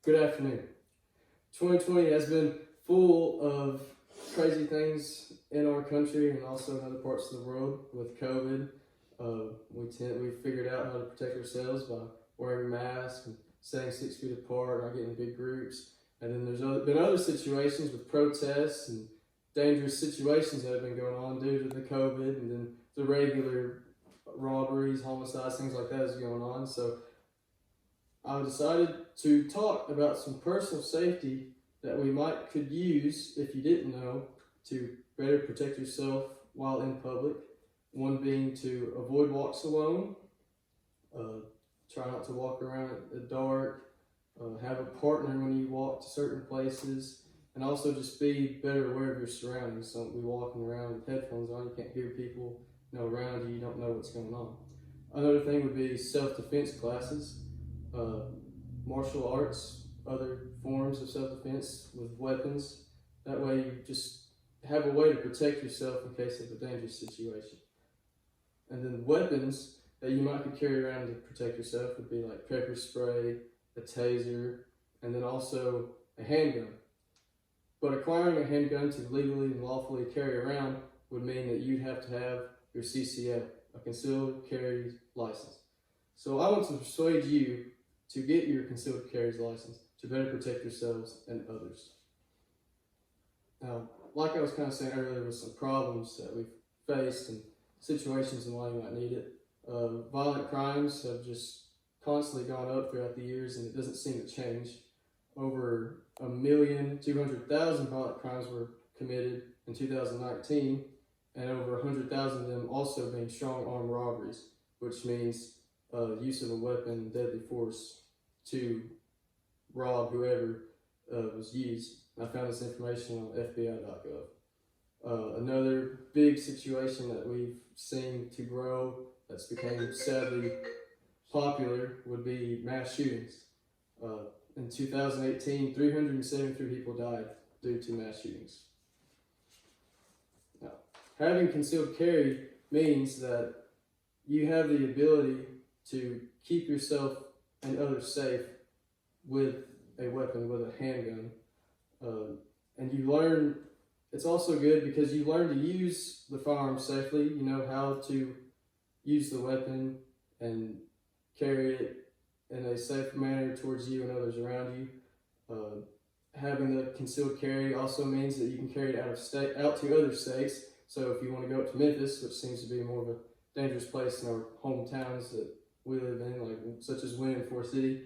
Good afternoon. 2020 has been full of crazy things in our country and also in other parts of the world with COVID. We figured out how to protect ourselves by wearing masks and staying 6 feet apart, not getting in big groups. And then been other situations with protests and dangerous situations that have been going on due to the COVID, and then the regular robberies, homicides, things like that is going on. So I decided to talk about some personal safety that we could use, if you didn't know, to better protect yourself while in public. One being to avoid walks alone, try not to walk around in the dark, have a partner when you walk to certain places, and also just be better aware of your surroundings. Don't be walking around with headphones on. You can't hear people around you. You don't know what's going on. Another thing would be self-defense classes. Martial arts, other forms of self-defense with weapons. That way you just have a way to protect yourself in case of a dangerous situation. And then weapons that you might could carry around to protect yourself would be like pepper spray, a taser, and then also a handgun. But acquiring a handgun to legally and lawfully carry around would mean that you'd have to have your CCL, a concealed carry license. So I want to persuade you to get your concealed carry license to better protect yourselves and others. Now, like I was kind of saying earlier, with some problems that we've faced and situations in why you might need it, violent crimes have just constantly gone up throughout the years, and it doesn't seem to change. Over 1,200,000 violent crimes were committed in 2019, and over 100,000 of them also being strong arm robberies, which means use of a weapon and deadly force to rob whoever was used. I found this information on FBI.gov. Another big situation that we've seen to grow that's become sadly popular would be mass shootings. In 2018, 373 people died due to mass shootings. Now, having concealed carry means that you have the ability to keep yourself and others safe with a weapon, with a handgun. And you learn, it's also good because you learn to use the firearm safely. You know how to use the weapon and carry it in a safe manner towards you and others around you. Having the concealed carry also means that you can carry it out to other states. So if you want to go up to Memphis, which seems to be more of a dangerous place in our hometowns that we live in, like such as Wynn and Forest City,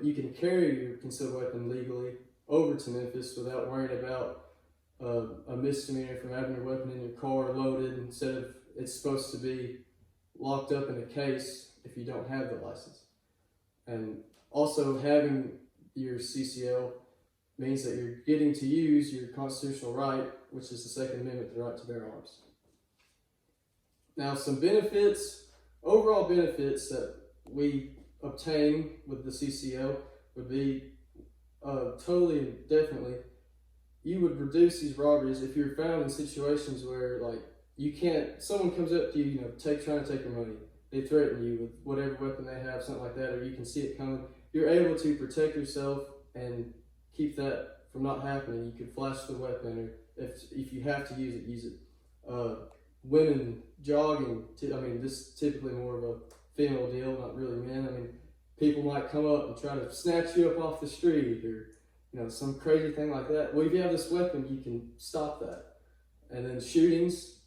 you can carry your concealed weapon legally over to Memphis without worrying about a misdemeanor from having your weapon in your car loaded instead of it's supposed to be locked up in a case if you don't have the license. And also having your CCL means that you're getting to use your constitutional right, which is the Second Amendment, the right to bear arms. Now, some benefits, overall benefits that we obtain with the CCL would be totally and definitely, you would reduce these robberies if you're found in situations where someone comes up to you, trying to take your money. They threaten you with whatever weapon they have, something like that, or you can see it coming. You're able to protect yourself and keep that from not happening. You could flash the weapon, or if you have to use it. Women jogging, this is typically more of a female deal, not really men. People might come up and try to snatch you up off the street or, some crazy thing like that. Well, if you have this weapon, you can stop that. And then shootings,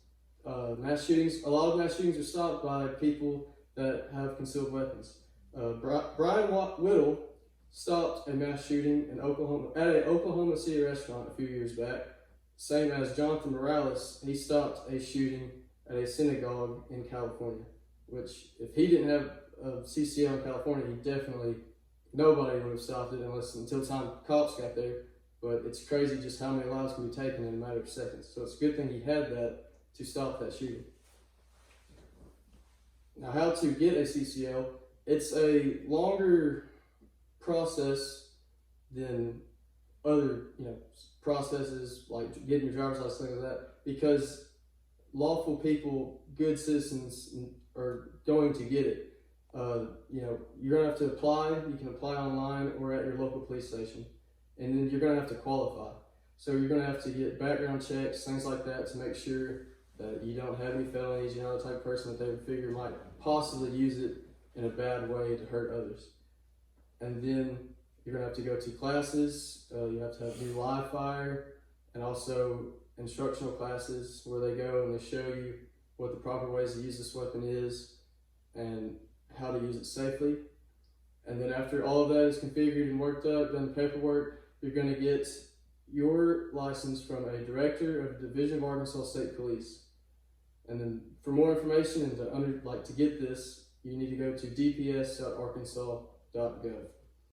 mass shootings, a lot of mass shootings are stopped by people that have concealed weapons. Brian Whittle stopped a mass shooting in Oklahoma at an Oklahoma City restaurant a few years back. Same as Jonathan Morales, he stopped a shooting at a synagogue in California, which if he didn't have a CCL in California, nobody would have stopped it until time cops got there. But it's crazy just how many lives can be taken in a matter of seconds. So it's a good thing he had that to stop that shooting. Now, how to get a CCL, it's a longer process than other, processes like getting your driver's license, things like that, because lawful people, good citizens, are going to get it. You're going to have to apply. You can apply online or at your local police station. And then you're going to have to qualify. So you're going to have to get background checks, things like that, to make sure that you don't have any felonies. You're not the type of person that they would figure might possibly use it in a bad way to hurt others. And then you're going to have to go to classes. You have to do live fire and also instructional classes where they go and they show you what the proper ways to use this weapon is and how to use it safely. And then after all of that is configured and worked up, done the paperwork, you're going to get your license from a director of the Division of Arkansas State Police. And then for more information and to get this, you need to go to dps.arkansas.gov.